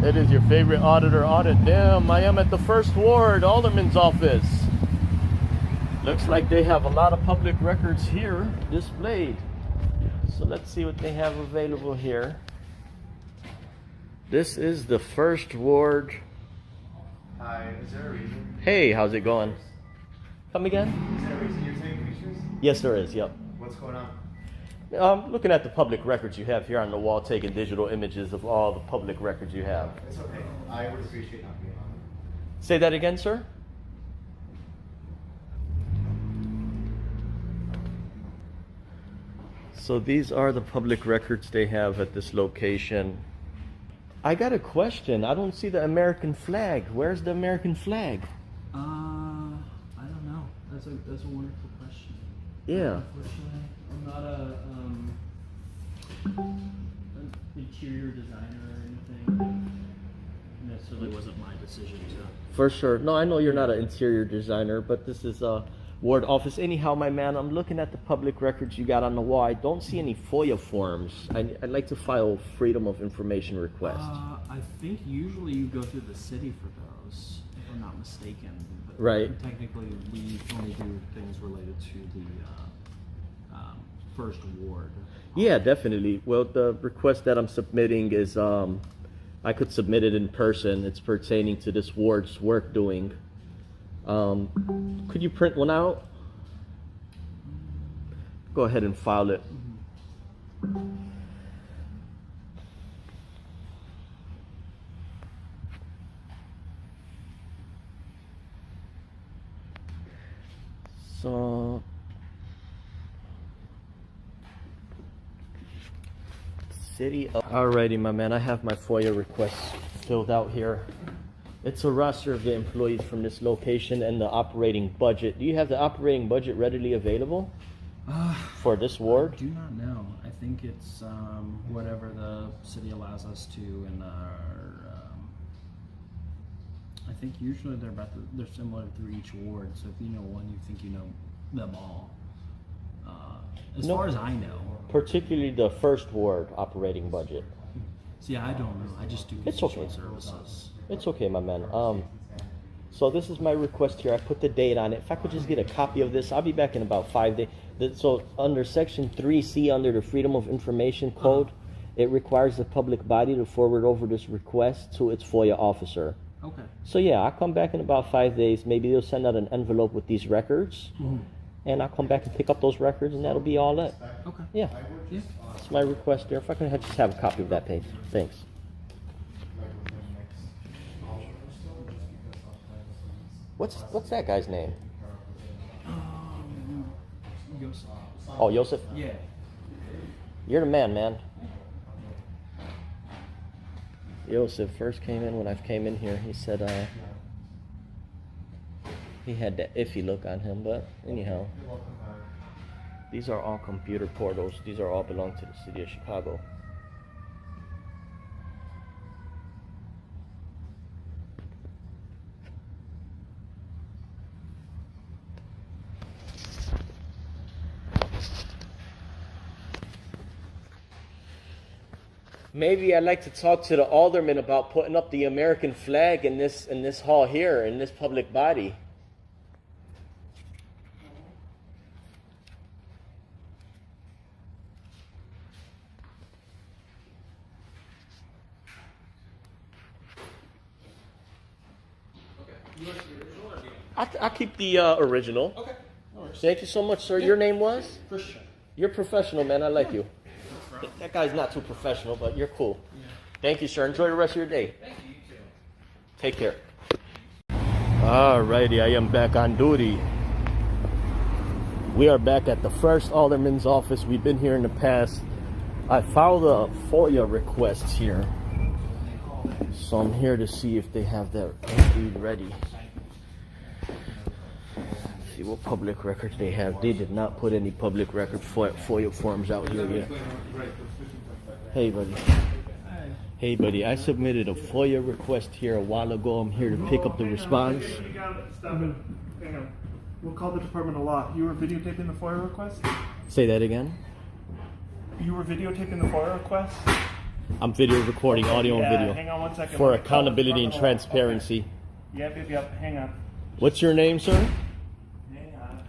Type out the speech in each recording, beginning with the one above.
It is your favorite auditor audit. Damn, I am at the First Ward Alderman's office. Looks like they have a lot of public records here displayed. So let's see what they have available here. This is the First Ward. Hi, is there a reason? Hey, how's it going? Come again? Is there a reason you're taking pictures? Yes, there is, yep. What's going on? Looking at the public records you have here on the wall, taking digital images of all the public records you have. It's okay. I would appreciate not being on. Say that again, sir? So these are the public records they have at this location. I got a question. I don't see the American flag. Where's the American flag? I don't know. That's a wonderful question. Yeah. Unfortunately, I'm not an interior designer or anything. It necessarily wasn't my decision to. For sure. No, I know you're not an interior designer, but this is a ward office. Anyhow, my man, I'm looking at the public records you got on the wall. I don't see any FOIA forms. I'd like to file Freedom of Information request. I think usually you go through the city for those, if I'm not mistaken. But right. Technically, we only do things related to the First Ward. Yeah, definitely. Well, the request that I'm submitting is, I could submit it in person. It's pertaining to this ward's work doing. Could you print one out? Go ahead and file it. So, city. Alrighty, my man. I have my FOIA request filled out here. It's a roster of the employees from this location and the operating budget. Do you have the operating budget readily available for this ward? I do not know. I think it's whatever the city allows us to, and I think usually they're similar through each ward. So if you know one, you think you know them all. As far as I know, particularly the First Ward operating budget. See, I don't know. I just do social services. It's okay, my man. So this is my request here. I put the date on it. If I could just get a copy of this, I'll be back in about 5 days. So under Section 3C, under the Freedom of Information Code, it requires the public body to forward over this request to its FOIA officer. Okay. So yeah, I'll come back in about 5 days. Maybe they'll send out an envelope with these records. And I'll come back and pick up those records, and that'll be all that. Okay. Yeah. That's my request there. If I can just have a copy of that page. Thanks. What's that guy's name? Joseph. Oh, Joseph? Yeah. You're the man. Joseph first came in when I came in here. He said he had that iffy look on him, but anyhow. These are all computer portals. These are all belong to the city of Chicago. Maybe I'd like to talk to the alderman about putting up the American flag in this hall here, in this public body. I'll keep the original. Okay. No worries. Thank you so much, sir. Your name was? Christian. You're professional, man. I like you. That guy's not too professional, but you're cool. Yeah. Thank you, sir. Enjoy the rest of your day. Thank you. You too. Take care. Alrighty, I am back on duty. We are back at the First Alderman's office. We've been here in the past. I filed a FOIA request here. So I'm here to see if they have that indeed ready. See what public records they have. They did not put any public record FOIA forms out here yet. Hey, buddy. Hey, buddy. I submitted a FOIA request here a while ago. I'm here to pick up the response. You got it. Stop it. Hang on. We'll call the Department of Law. You were videotaping the FOIA request? Say that again? You were videotaping the FOIA request? I'm video recording, audio Yeah, and video. hang on 1 second. For Let me call the accountability and Department of Law. transparency. Okay. Yep. Hang on. What's your name, sir? Hang on.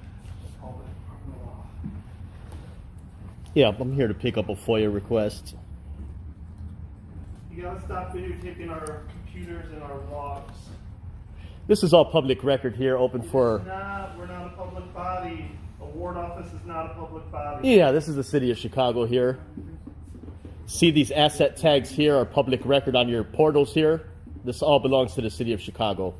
Call the Department of Law. Yeah, I'm here to pick up a FOIA request. You gotta stop videotaping our computers and our logs. This is all public record here, open for... We're not a public body. A ward office is not a public body. Yeah, this is the city of Chicago here. See these asset tags here are public record on your portals here. This all belongs to the city of Chicago.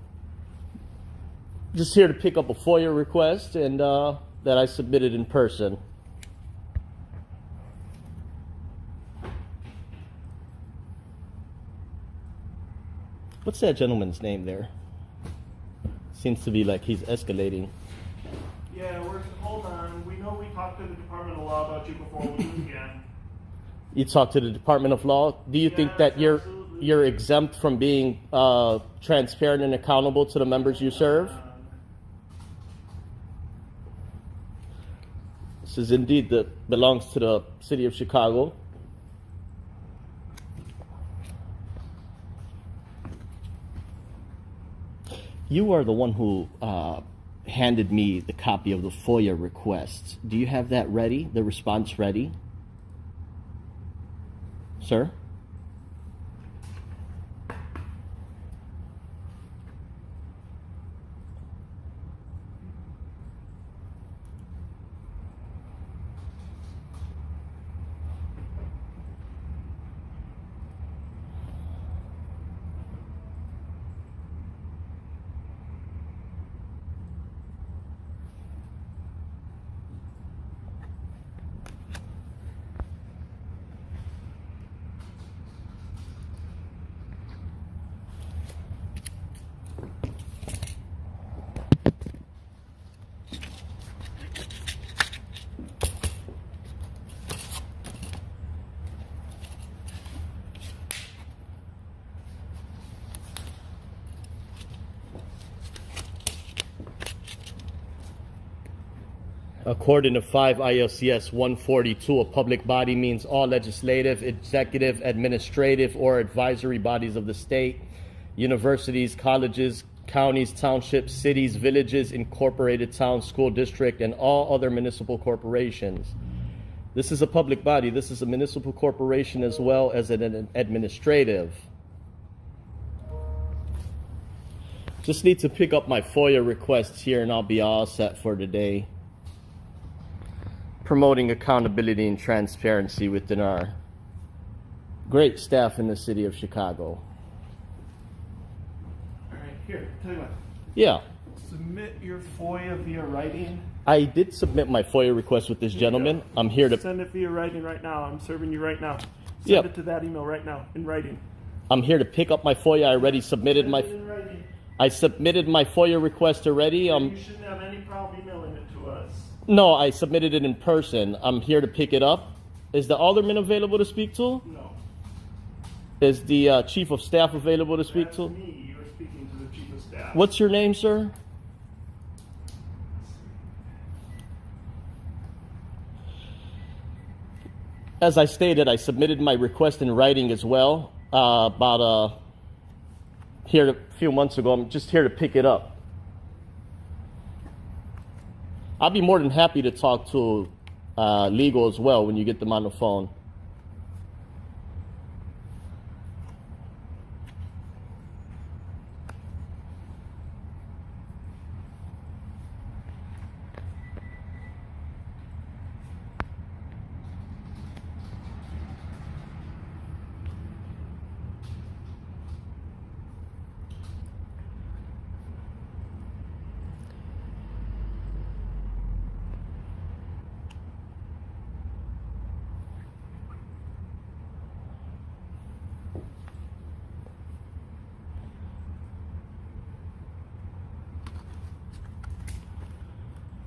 Just here to pick up a FOIA request and that I submitted in person. What's that gentleman's name there? Seems to be like he's escalating. Yeah, hold on. We know we talked to the Department of Law about you before we began. You talk to the Department of Law. Do you think that absolutely. you're exempt from being transparent and accountable to the members you serve? This is indeed belongs to the city of Chicago. You are the one who handed me the copy of the FOIA request. Do you have that ready? The response ready? Sir? According to 5 ILCS 142, a public body means all legislative, executive, administrative, or advisory bodies of the state, universities, colleges, counties, townships, cities, villages, incorporated towns, school district, and all other municipal corporations. This is a public body. This is a municipal corporation as well as an administrative. Just need to pick up my FOIA requests here and I'll be all set for today. Promoting accountability and transparency within our great staff in the city of Chicago. All right, here, tell you what. Yeah, Submit your FOIA via writing. I did submit my FOIA request with this gentleman. I'm here to Send it via writing right now. I'm serving you right now. Send Yep. it to that email right now in writing. I'm here to pick up my FOIA. I already submitted my Send it in writing. I submitted my FOIA request already. You shouldn't have any problem emailing it to us. No, I submitted it in person. I'm here to pick it up. Is the alderman available to speak to? No. Is the chief of staff available to speak That's to? me. You're speaking to the chief of staff. What's your name, sir? As I stated, I submitted my request in writing as well. Here a few months ago. I'm just here to pick it up. I'll be more than happy to talk to legal as well when you get them on the phone.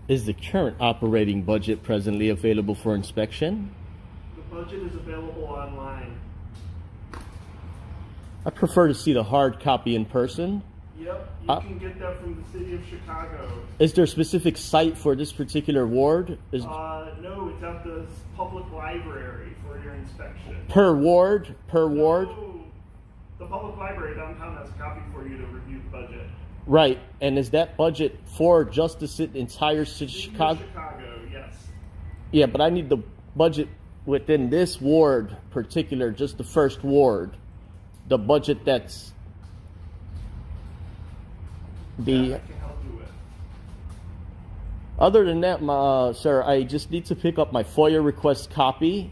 Is the current operating budget presently available for inspection? The budget is available online. I prefer to see the hard copy in person. Yep, you can get that from the city of Chicago. Is there a specific site for this particular ward? No, it's at the public library for your inspection. Per ward? Per ward? No, the public library downtown has a copy for you to review the budget. Right. And is that budget for just the entire city of Chicago? Chicago, yes. Yeah, but I need the budget within this ward particular, just the first ward. The budget that's That I can help you with. Other than that, sir, I just need to pick up my FOIA request copy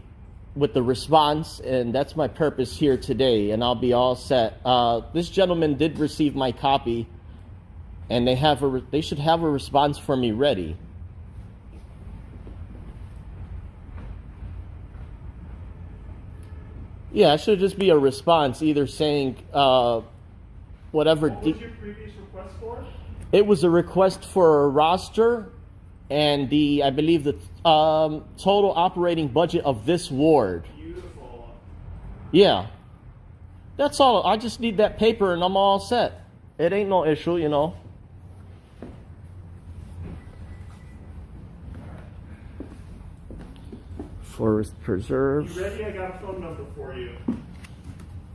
with the response, and that's my purpose here today, and I'll be all set. This gentleman did receive my copy, and they should have a response for me ready. Yeah, it should just be a response, either saying whatever. What was your previous request for? It was a request for a roster and I believe the total operating budget of this ward. Beautiful. Yeah. That's all. I just need that paper and I'm all set. It ain't no issue, you know. Forest Preserve. You ready? I got a phone number for you.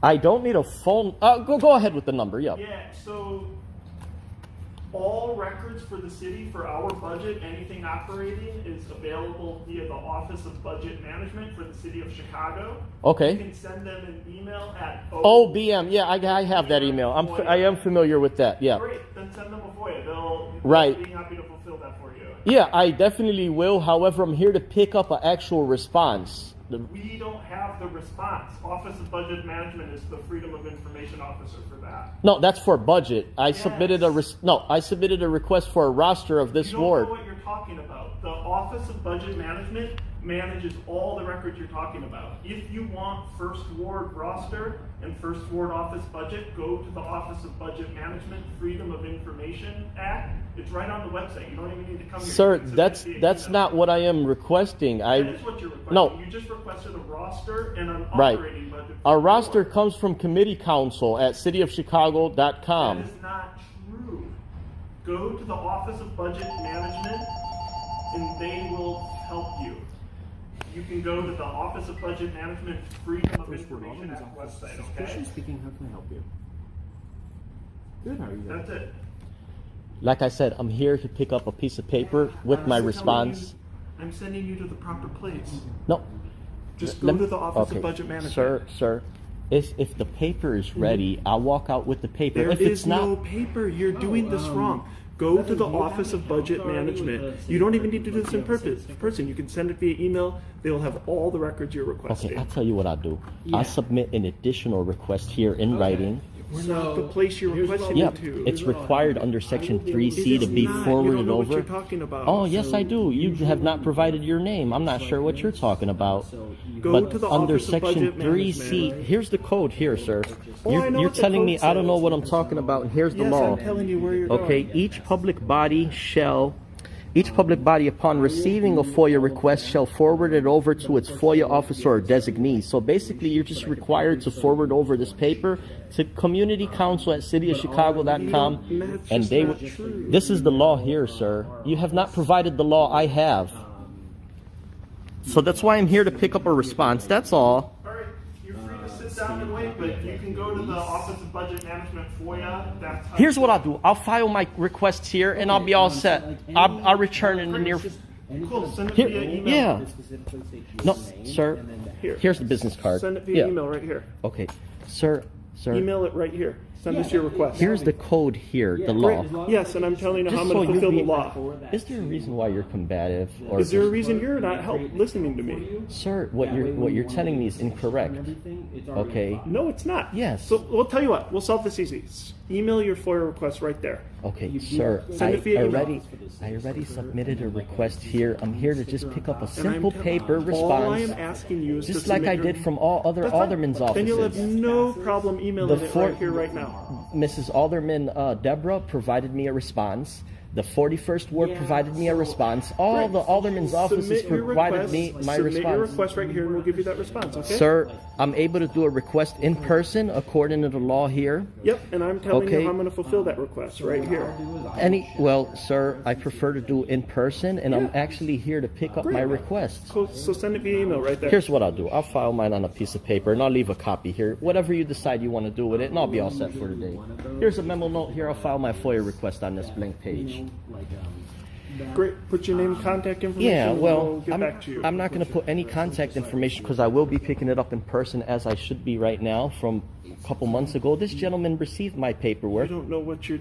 I don't need a phone. Go ahead with the number. Yeah. Yeah, so all records for the city for our budget, anything operating, is available via the Office of Budget Management for the city of Chicago. You Okay. can send them an email at OBM. Yeah, I have that email. I am familiar with that. Yeah. Great, then send them a FOIA. They'll Right. be happy to fulfill that for you. Yeah, I definitely will. However, I'm here to pick up an actual response. We don't have the response. Office of Budget Management is the Freedom of Information Officer for that. No, that's for budget. I Yes. submitted a request for a roster of this You don't ward. know what you're talking about. The Office of Budget Management manages all the records you're talking about. If you want First Ward roster and First Ward office budget, go to the Office of Budget Management Freedom of Information Act. It's right on the website. You don't even need to come here. Sir, You can that's submit via email. not what I am requesting. That is what you're requesting. No. You just requested a roster and an Right. operating budget. for Our the roster board. comes from committee council at cityofchicago.com. That is not true. Go to the Office of Budget Management and they will help you. You can go to the Office of Budget Management Freedom of Information Act website, okay? Speaking, how can I help you? Good, how are you doing? That's it. Like I said, I'm here to pick up a piece of paper with I'm my telling response. you- I'm sending you to the proper place. No. Just Let go me- to the Office okay. of Budget Management. Sir, if the paper is ready, I'll walk out with the paper. There if is it's not, no paper. You're doing this wrong. Go to the Office of Budget Management. You don't even need to do this in person. You can send it via email. They will have all the records you're requesting. okay, I'll tell you what I'll do. Yeah. I'll submit an additional request here in writing. We're not the place you're here's what requesting Yeah, it to. it's required under Section I will be able 3C to It is be not. You forwarded don't know over. what you're talking about. Oh, yes, I do. You have not provided your name. I'm not sure what you're talking about. Go But to the under Office of Section Budget 3C, Management. here's the code here, sir. Oh, I know You're what the telling code me I don't know says. what I'm talking about, and here's the Yes, law. I'm telling you where you're Okay, going. each public body upon receiving a FOIA request shall forward it over to its FOIA officer or designee. So basically, you're just required to forward over this paper to community council at cityofchicago.com, That's and just they not will. true. This is the law here, sir. You have not provided the law I have. So that's why I'm here to pick up a response. That's all. All right, you're free to sit down and wait, but you can go to the Office of Budget Management FOIA. That's how Here's what I'll do. I'll file my requests here, and I'll be all set. I'll return in the near. Cool, send it Here, via email. yeah. No, sir. Here. Here's the business card. Send it via Yeah. email right here. Okay, sir. Email it right here. Send us your request. Here's the code here, the law. Yes, and I'm telling you how I'm Just going so to fulfill you the be- law. Is there a reason why you're combative, or Is there a just- reason you're not listening to me? sir? What you're telling me is incorrect. Okay. No, it's not. Yes. So we'll tell you what. We'll solve this easy. Email your FOIA request right there. Okay, sir. Send it via email. I already submitted a request here. I'm here to just pick up a And simple paper all I response, am asking you is just to like I submit your- did from all other That's fine. aldermen's Then you'll have offices. no problem emailing The it for- right here, right now. Mrs. Alderman Deborah provided me a response. The 41st Ward provided me a response. All Right. the alderman's offices Submit your provided request- me my submit your response. request right here, and we'll give you that response. Okay. Sir, I'm able to do a request in person according to the law here. Yep, and I'm telling Okay. you how I'm going to fulfill that request right here. Well, sir, I prefer to do in person, and I'm actually here to pick up my request. So send it via email right there. Here's what I'll do. I'll file mine on a piece of paper, and I'll leave a copy here. Whatever you decide you want to do with it, and I'll be all set for today. Here's a memo note here. I'll file my FOIA request on this blank page. Great. Put your name, contact information. Yeah, and well, we'll get back to you. I'm not going to put any contact information because I will be picking it up in person as I should be right now from a couple months ago. This gentleman received my I paperwork. don't know what you're.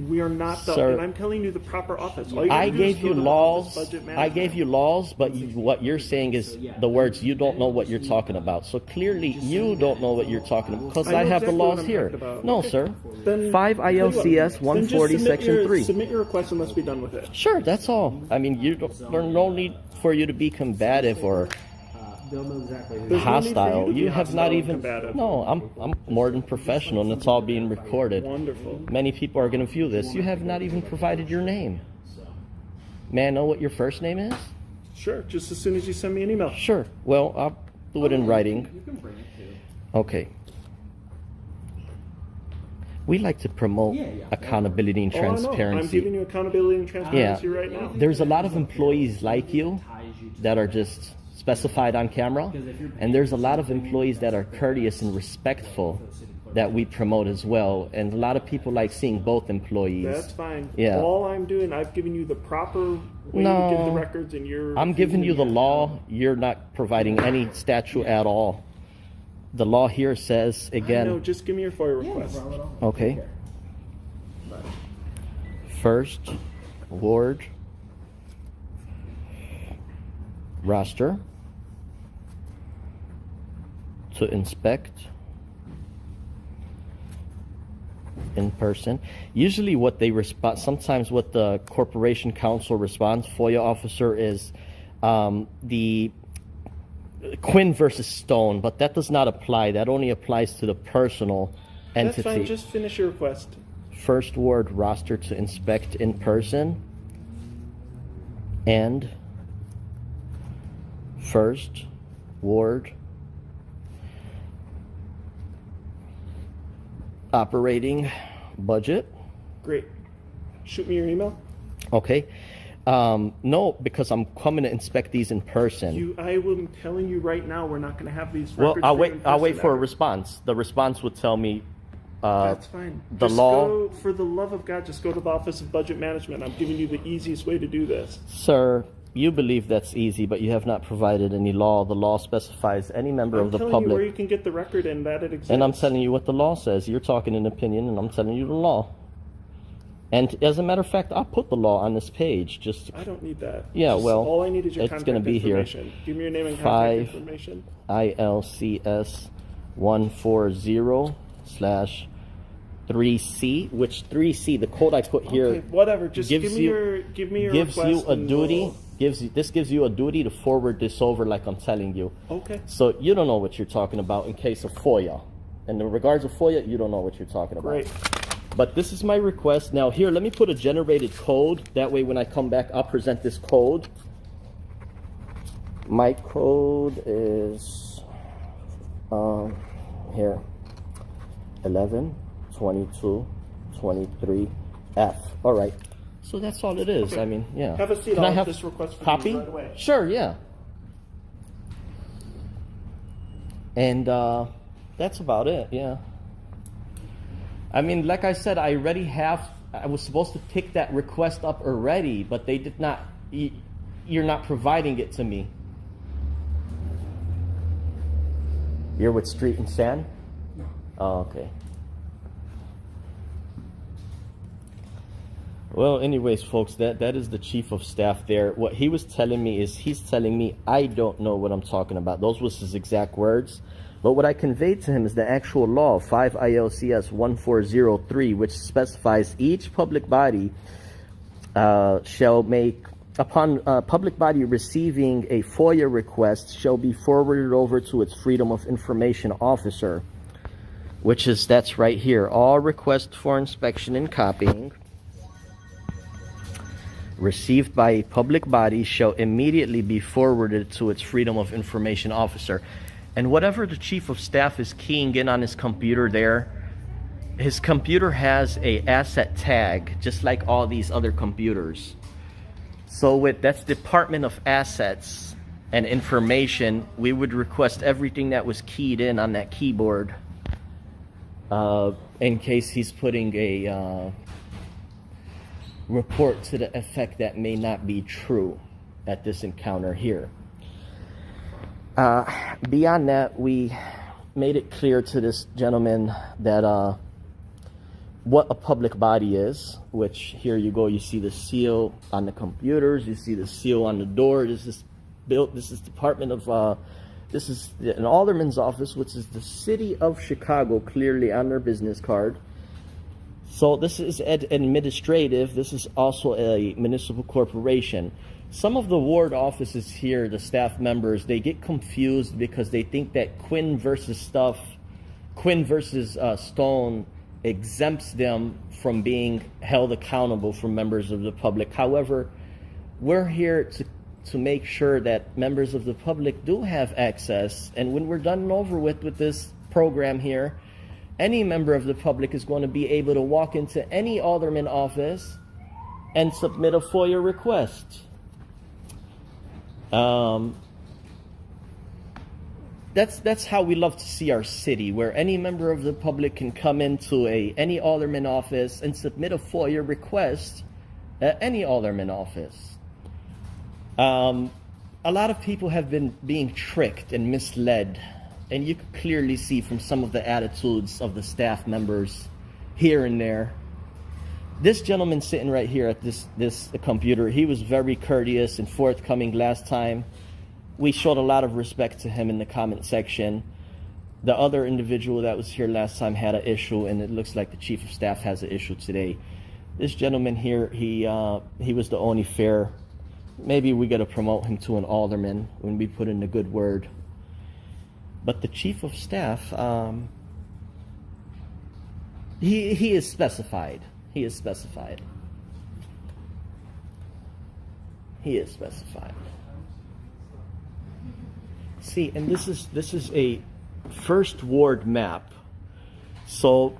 We are not the. Sir, and I'm telling you the proper office. All you I gotta do is gave go you to the laws. Office of Budget I Management. gave you laws, but what you're saying is the words you don't know what you're talking about. So clearly you don't know what you're talking about because I I know have the exactly what laws I'm here. talking about. No, Okay. sir. Then 5 tell you what, ILCS then 140 just submit Section your- 3. Submit your request and let's be done with it. Sure, that's all. I mean, there's no need for you to be combative or They'll know exactly who. There's no need for hostile. to be You have not hostile and even. combative. No, I'm more than professional, and it's all being recorded. Wonderful. Many people are going to view this. You have not even provided your name. May I know what your first name is? Sure. Just as soon as you send me an email. Sure. Well, I'll do it in writing. You can bring it too. Okay. We like to promote accountability and Oh, I know. I'm transparency. giving you accountability and transparency right now. There's a lot of employees like you that are just specified on camera, and there's a lot of employees that are courteous and respectful that we promote as well, and a lot of people like seeing both employees. That's fine. Yeah. All I'm doing, I've given you the proper way No. to give the records, and you're. I'm giving you the law. You're not providing any statute at all. The law here says, No, again, just give me your FOIA request. okay, First Ward roster to inspect in person. Usually what they respond, sometimes what the corporation counsel responds, FOIA officer, is the Quinn versus Stone, but that does not apply. That only applies to the personal entity. That's fine. Just finish your request. First Ward roster to inspect in person and First Ward operating budget. Great. Shoot me your email. Okay. No, because I'm coming to inspect these in person. I am telling you right now, we're not going to have these Well, records. I'll for wait. you in I'll wait person for a ever. response. The response would tell me. That's fine. The Just law, go, for the love of God, just go to the Office of Budget Management. I'm giving you the easiest way to do this. sir. You believe that's easy, but you have not provided any law. The law specifies any member I'm of the telling you where public, you can get the record and that it exists. and I'm telling you what the law says. You're talking an opinion, and I'm telling you the law. And as a matter of fact, I'll put the law on this page. Just I don't need that. Yeah, Just well, all I need is your it's contact gonna be here. information. Give me your name and contact 5 information. ILCS 140/3C, which 3C, the code I put here, Okay, whatever. Just gives give me you- your gives request you a and duty. we'll- This gives you a duty to forward this over, like I'm telling you. Okay. So you don't know what you're talking about in case of FOIA. And in regards of FOIA, you don't know what you're talking about. Great. But this is my request. Now here, let me put a generated code. That way when I come back, I'll present this code. My code is, here, 11/22/23F. All right. So that's all it is. Okay. I mean, yeah. Have a seat. Can I I'll have this request for copy? you right away. Sure, yeah. And that's about it, yeah. I mean, like I said, I was supposed to pick that request up already, but they did not, you're not providing it to me. You're with Street and Sand? Oh, okay. Well, anyways, folks, that is the chief of staff there. What he was telling me is he's telling me I don't know what I'm talking about. Those was his exact words. But what I conveyed to him is the actual law, 5 ILCS 1403, which specifies each public body shall make, upon public body receiving a FOIA request, shall be forwarded over to its Freedom of Information officer, that's right here. All requests for inspection and copying received by a public body shall immediately be forwarded to its Freedom of Information officer. And whatever the chief of staff is keying in on his computer there, his computer has a asset tag, just like all these other computers. So that's Department of Assets and Information, we would request everything that was keyed in on that keyboard in case he's putting a report to the effect that may not be true at this encounter here. Beyond that, we made it clear to this gentleman that what a public body is, which here you go, you see the seal on the computers, you see the seal on the door. This is Department of this is an alderman's office, which is the city of Chicago, clearly on their business card. So this is administrative. This is also a municipal corporation. Some of the ward offices here, the staff members, they get confused because they think that Quinn versus Stone exempts them from being held accountable for members of the public. However, we're here to make sure that members of the public do have access, and when we're done and over with this program here, any member of the public is going to be able to walk into any alderman office and submit a FOIA request. That's how we love to see our city, where any member of the public can come into any alderman office and submit a FOIA request at any alderman office. A lot of people have been being tricked and misled, and you can clearly see from some of the attitudes of the staff members here and there. This gentleman sitting right here at this computer, he was very courteous and forthcoming last time. We showed a lot of respect to him in the comment section. The other individual that was here last time had an issue, and it looks like the chief of staff has an issue today. This gentleman here, he was the only fair. Maybe we got to promote him to an alderman when we put in a good word. But the chief of staff, he is specified. He is specified. He is specified. See, and this is a first ward map. So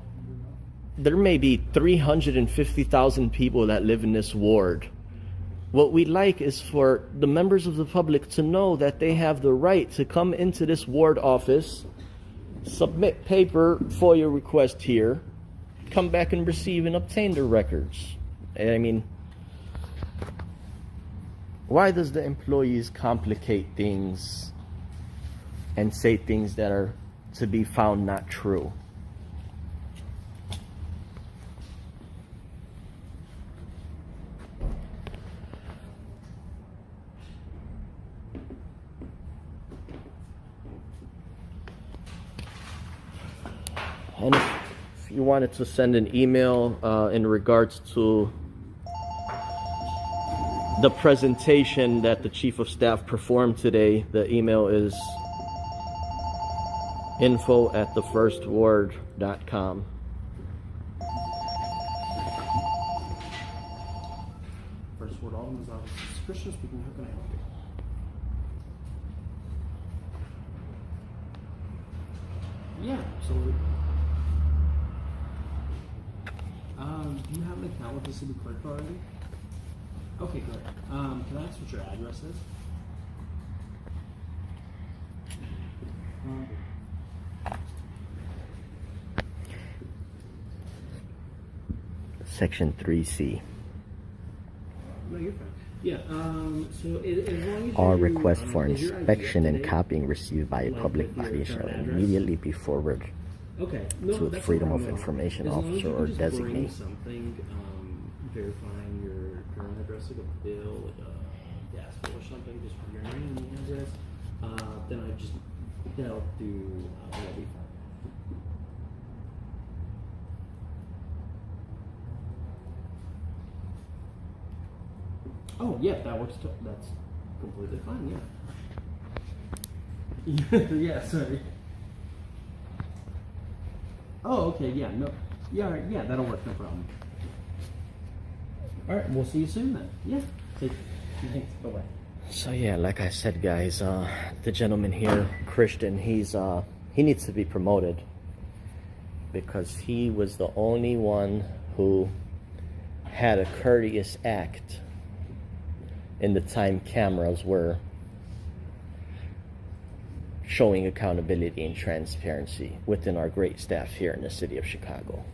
there may be 350,000 people that live in this ward. What we'd like is for the members of the public to know that they have the right to come into this ward office, submit paper FOIA request here, come back and receive and obtain their records. I mean, why does the employees complicate things and say things that are to be found not true? And if you wanted to send an email in regards to the presentation that the chief of staff performed today, the email is info@thefirstward.com. First Ward Alderman's office. This is Christian speaking. How can I help you? Yeah, absolutely. Do you have an account with the city clerk already? Okay, great. Can I ask what your address is? Section 3C. No, you're fine. Yeah, so as long as All you, requests for is your ID inspection and up-to-date? copying received by a Like public with your body shall current address? immediately be forwarded Okay. No, to the that's Freedom no of problem. Information As long as officer you or can just bring designate. something verifying your current address, like a bill, like a gas bill or something, just for your name and address, then that'll be fine. Oh yeah, that works too. That's completely fine. Yeah. Yeah. Sorry. Oh, okay. Yeah. No. Yeah. Yeah. That'll work. No problem. All right, we'll see you soon then. Yeah. Thanks. Bye-bye. So yeah, like I said, guys, the gentleman here, Christian, he needs to be promoted because he was the only one who had a courteous act in the time cameras were showing accountability and transparency within our great staff here in the city of Chicago.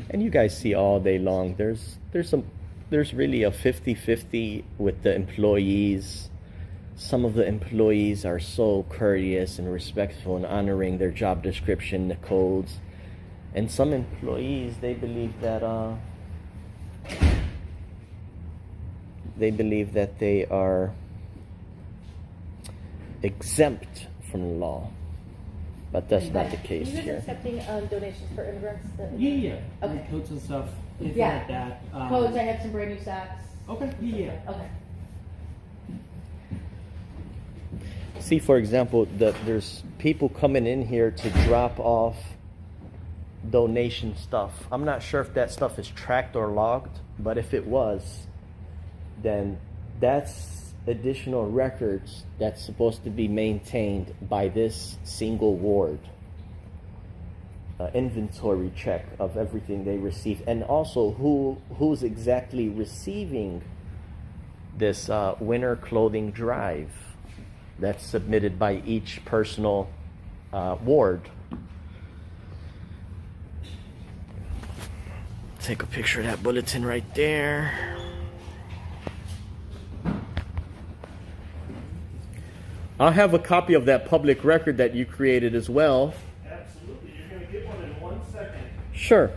And you guys see all day long, there's really a 50-50 with the employees. Some of the employees are so courteous and respectful and honoring their job description, the codes. And some employees, they believe that they are exempt from the law. But that's not the case You guys here. accepting donations for immigrants? Yeah. Okay. Coats and stuff. If Yeah. like that. Codes, I have some brand new socks. Okay. Yeah. Okay. See, for example, there's people coming in here to drop off donation stuff. I'm not sure if that stuff is tracked or logged, but if it was, then that's additional records that's supposed to be maintained by this single ward. Inventory check of everything they receive, and also who's exactly receiving this winter clothing drive that's submitted by each personal ward. Take a picture of that bulletin right there. I'll have a copy of that public record that you created as well. Absolutely. You're going to get one in 1 second. Sure.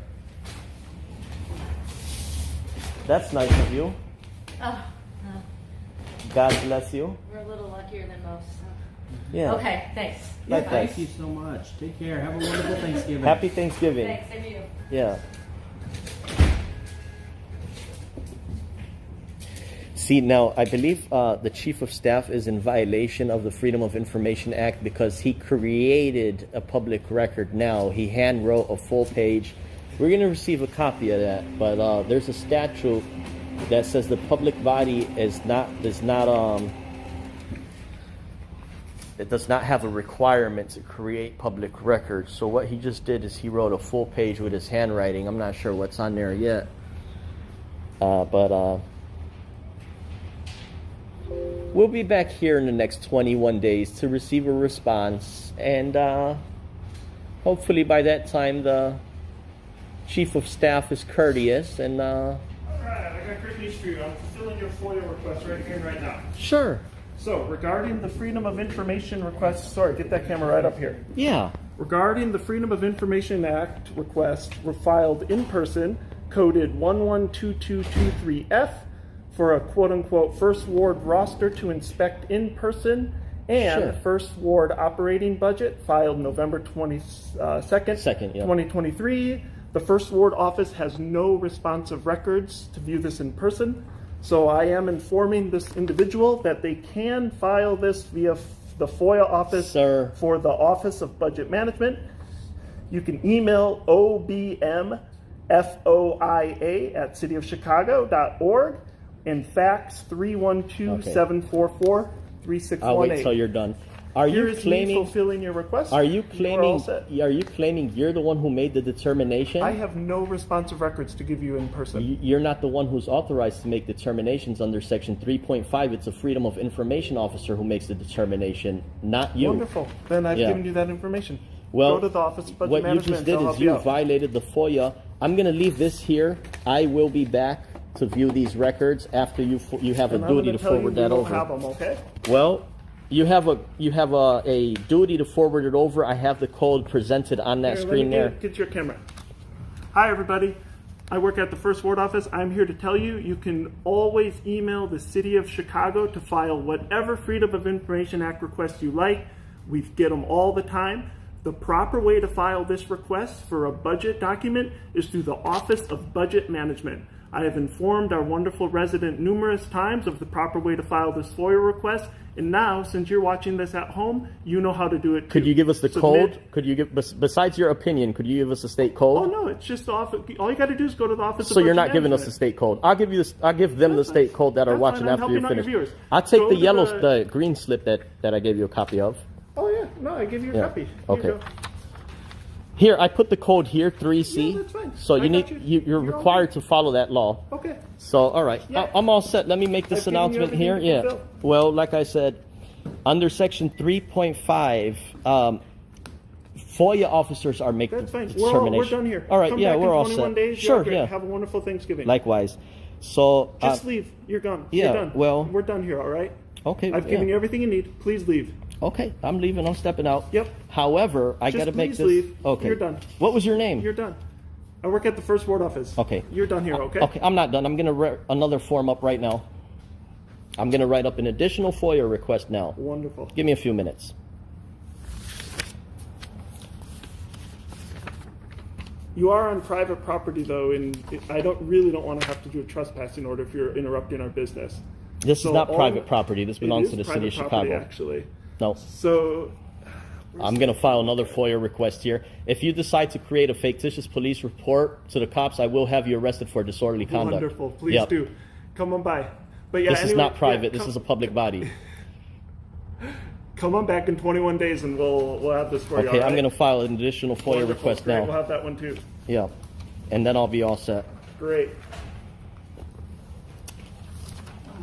That's nice of you. Oh, God bless you. we're a little luckier than most. Yeah. Okay, thanks. Likewise. Thank you so much. Take care. Have a wonderful Thanksgiving. Happy Thanksgiving. Thanks, same to you. Yeah. See, now I believe the Chief of Staff is in violation of the Freedom of Information Act because he created a public record now. He hand wrote a full page. We're going to receive a copy of that, but there's a statute that says the public body does not have a requirement to create public records. So what he just did is he wrote a full page with his handwriting. I'm not sure what's on there yet, but we'll be back here in the next 21 days to receive a response, and hopefully by that time the Chief of Staff is courteous and All right, I got great news for you. I'm fulfilling your FOIA request right here and right now. sure. So, regarding the Freedom of Information request, sorry, get that camera right up here. Yeah. Regarding the Freedom of Information Act request, were filed in person, coded 112223F, for a quote-unquote First Ward roster to inspect in person, and Sure. First Ward operating budget filed November 22nd, Second, yeah. 2023. The First Ward office has no responsive records to view this in person, so I am informing this individual that they can file this via the FOIA office Sir. for the Office of Budget Management. You can email obmfoia@cityofchicago.org and fax 312-744-3618. I'll wait till you're done. Are Here you is me claiming? fulfilling your request. Are you all claiming? set. Are you claiming you're the one who made the determination? I have no responsive records to give you in person. You're not the one who's authorized to make determinations under Section 3.5. It's a Freedom of Information officer who makes the determination, not you. Wonderful. Then I've Yeah. given you that information. Well, go to the Office of Budget what you Management. just did they'll is help you out. violated the FOIA. I'm going to leave this here. I will be back to view these records after you have And a I'm duty gonna to tell you forward we that won't over. have them, okay? Well, you have a duty to forward it over. I have the code presented on that Here, screen let me there. get your camera. Hi, everybody. I work at the First Ward office. I'm here to tell you, you can always email the City of Chicago to file whatever Freedom of Information Act request you like. We get them all the time. The proper way to file this request for a budget document is through the Office of Budget Management. I have informed our wonderful resident numerous times of the proper way to file this FOIA request, And now, since you're watching this at home, you know how to do it too. Could you give us the Submit- code? Could you give, besides your opinion, could you give us a state code? Oh no, it's just the office. All you got to do is go to the office. So of you're Budget not giving us the Management. state code. I'll give you this. I'll give them the That's state fine. code that are That's watching fine. I'm after you're helping out finished. your viewers. I'll take Go the to yellow, the- the green slip that I gave you a copy of. Oh yeah, no, I give you a Yeah. copy. Here Okay. you go. Here, I put the code here, 3C. Yeah, that's fine. So I you got need you. you're You're all required good. to follow that law. Okay. So all right, Yeah. I'm all set. Let me make this I've given you announcement here. everything to Yeah. fulfill. Well, like I said, under section 3.5, FOIA officers are making That's fine. the We're determination. done here. All right. Come Yeah, back we're in all 21 set. days. Sure. You're great. Yeah. Have a wonderful Thanksgiving. Likewise. So Just leave. You're gone. yeah, You're done. well- we're done here. All right. okay. I've given you everything you need. Please leave. Okay, I'm leaving. I'm stepping out. Yep. However, I Just got to make please this. leave. Okay. You're done. What was your name? You're done. I work at the first ward office. Okay. You're done here. Okay. Okay, I'm not done. I'm gonna write another form up right now. I'm gonna write up an additional FOIA request now. Wonderful. Give me a few minutes. You are on private property though, and I really don't want to have to do a trespassing order if you're interrupting our business. This So is not all- private property. This It belongs is to the city of private property, Chicago. actually. No, So I'm gonna file another FOIA request here. If you decide to create a fictitious police report to the cops, I will have you arrested for disorderly conduct. wonderful. Please Yep. do. Come on by. But yeah, This is anyway, not private. yeah, This come- is a public body. Come on back in 21 days and we'll have this for you. Okay, all I'm right? gonna file an additional FOIA Wonderful. request Great. now. We'll have that one too. Yeah, and then I'll be all set. Great.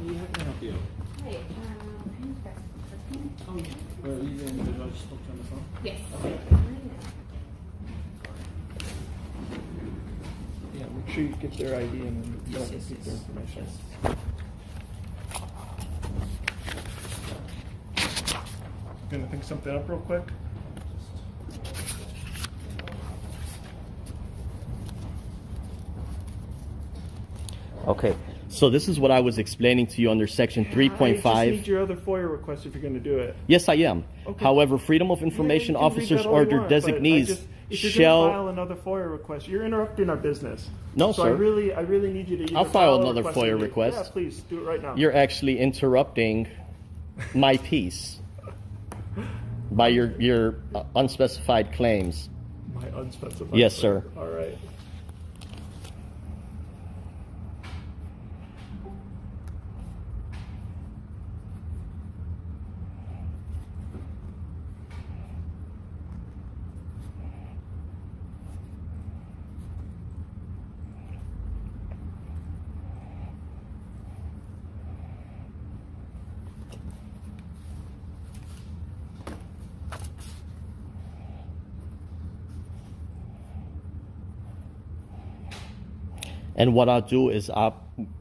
Yeah, how can I help you? Hey, Oh, yeah. Or you the individual I just spoke to on the phone? yes. Yeah, make sure you get their ID and then don't Yes, get yes, their yes. information. Gonna think something up real quick. Okay, so this is what I was explaining to you under section I just need 3.5. your other FOIA request if you're gonna do it. Yes, I am. Okay. However, Freedom of Information Yeah, you can read Officers that all you Order want, but I designees just- if you're gonna shall. file another FOIA request, you're interrupting our business. No, so sir. I really need you to. Either I'll file a another request or FOIA leave. request. Yeah, please do it right now. You're actually interrupting my piece by your unspecified claims. My unspecified. Yes, sir. All right. And what I'll do is,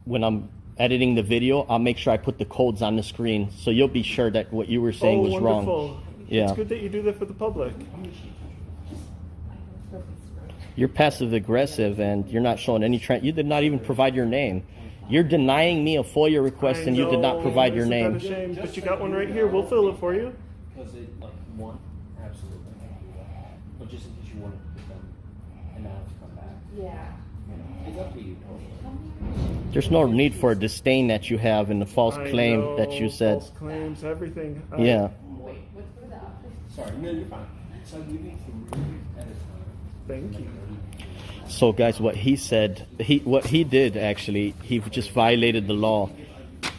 when I'm editing the video, I'll make sure I put the codes on the screen, so you'll be sure that what you were saying was wonderful. wrong. Yeah. It's good that you do that for the public. You're passive aggressive, and you're not showing any trend. You did not even provide your name. You're denying me a FOIA request, and you did not I provide know, your isn't that name. a shame? But you got one right here. We'll fill it for you. Was it like one? Absolutely. I can do that. But just in case you wanted to put them and not have to come back. Yeah. You know, it's up to you totally. There's no need for a disdain that you have in the false I claim know, that you said. False claims, everything. Yeah. Wait, what's for the office? Sorry, no, you're fine. So you need 3 at a time. Thank you. So, guys, what he said, what he did actually, he just violated the law.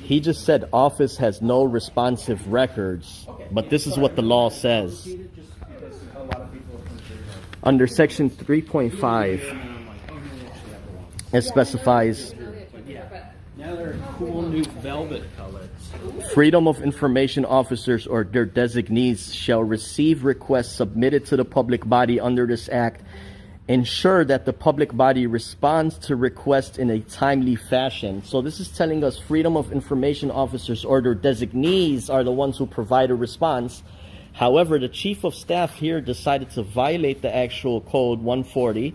He just said office has no responsive records, but this is what the law says. Just because a lot of people are concerned. Under section 3.5, And I'm like, oh, no, they actually have the one. it specifies Now they're cool new velvet colors. Freedom of Information Officers or their designees shall receive requests submitted to the public body under this act. Ensure that the public body responds to requests in a timely fashion. So this is telling us Freedom of Information Officers or their designees are the ones who provide a response. However, the chief of staff here decided to violate the actual code 140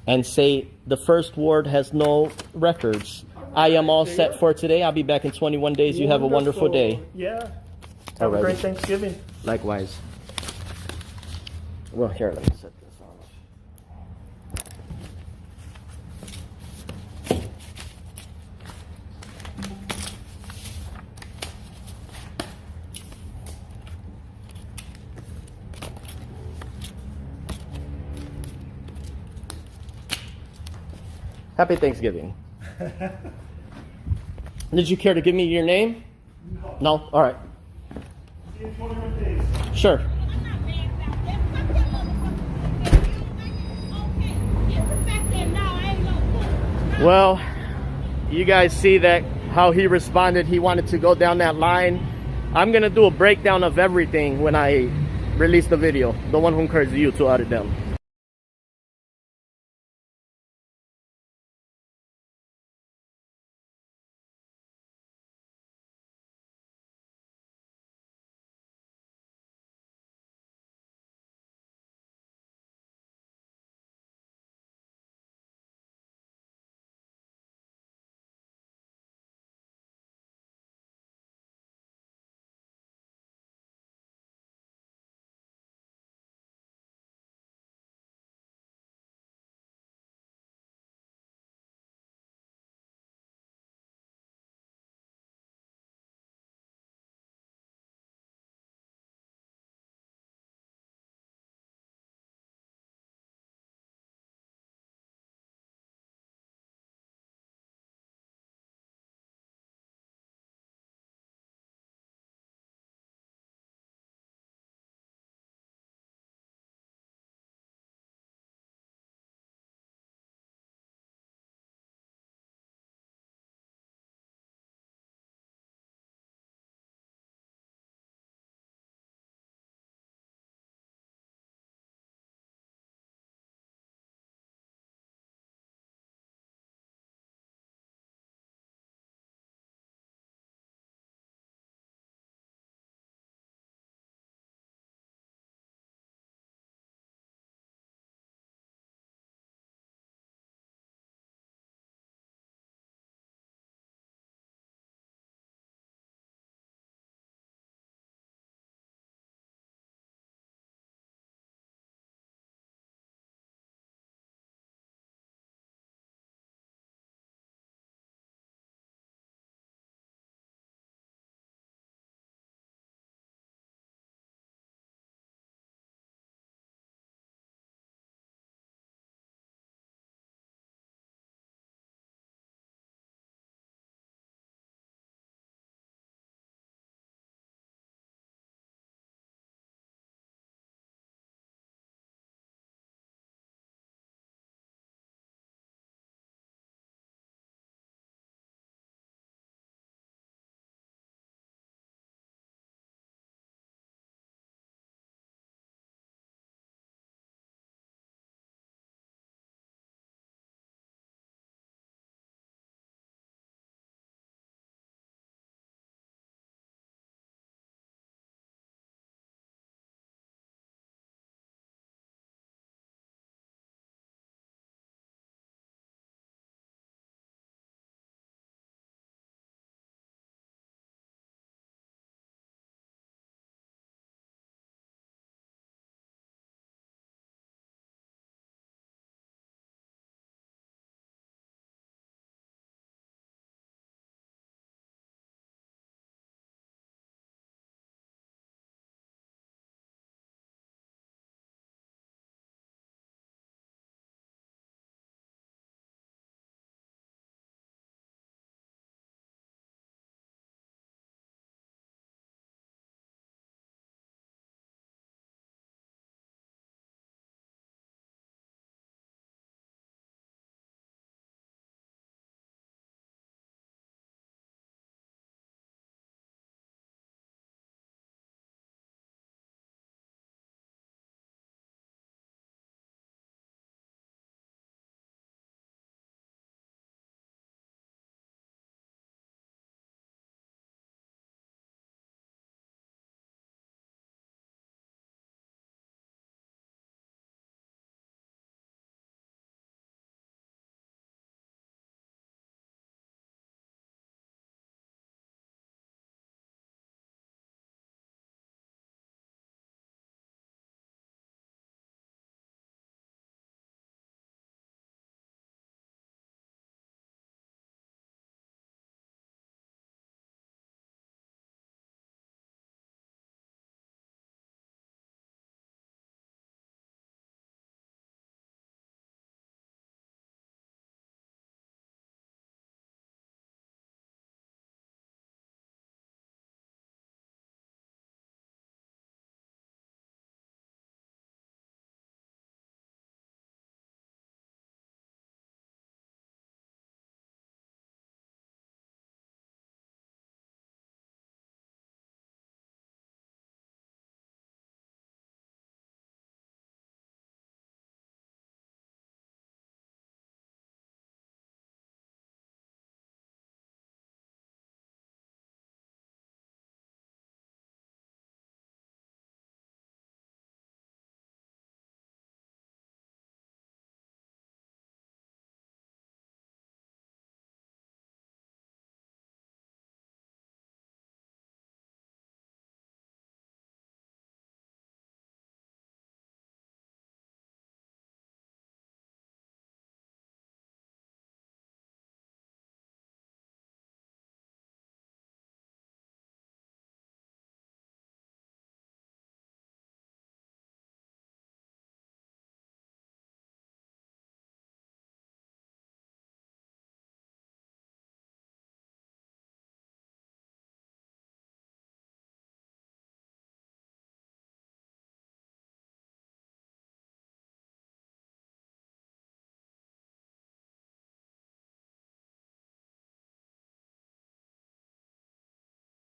and say the first ward has no records. I am all set for today. I'll be back in 21 days. You have a wonderful day. Yeah. Have a Alrighty. great Thanksgiving. Likewise. Well, here, let me set this on. Happy Thanksgiving. Did you care to give me your name? No? All right. See you in 21 days. Sure. Well, you guys see that how he responded. He wanted to go down that line. I'm gonna do a breakdown of everything when I release the video, the one who encouraged you to audit them.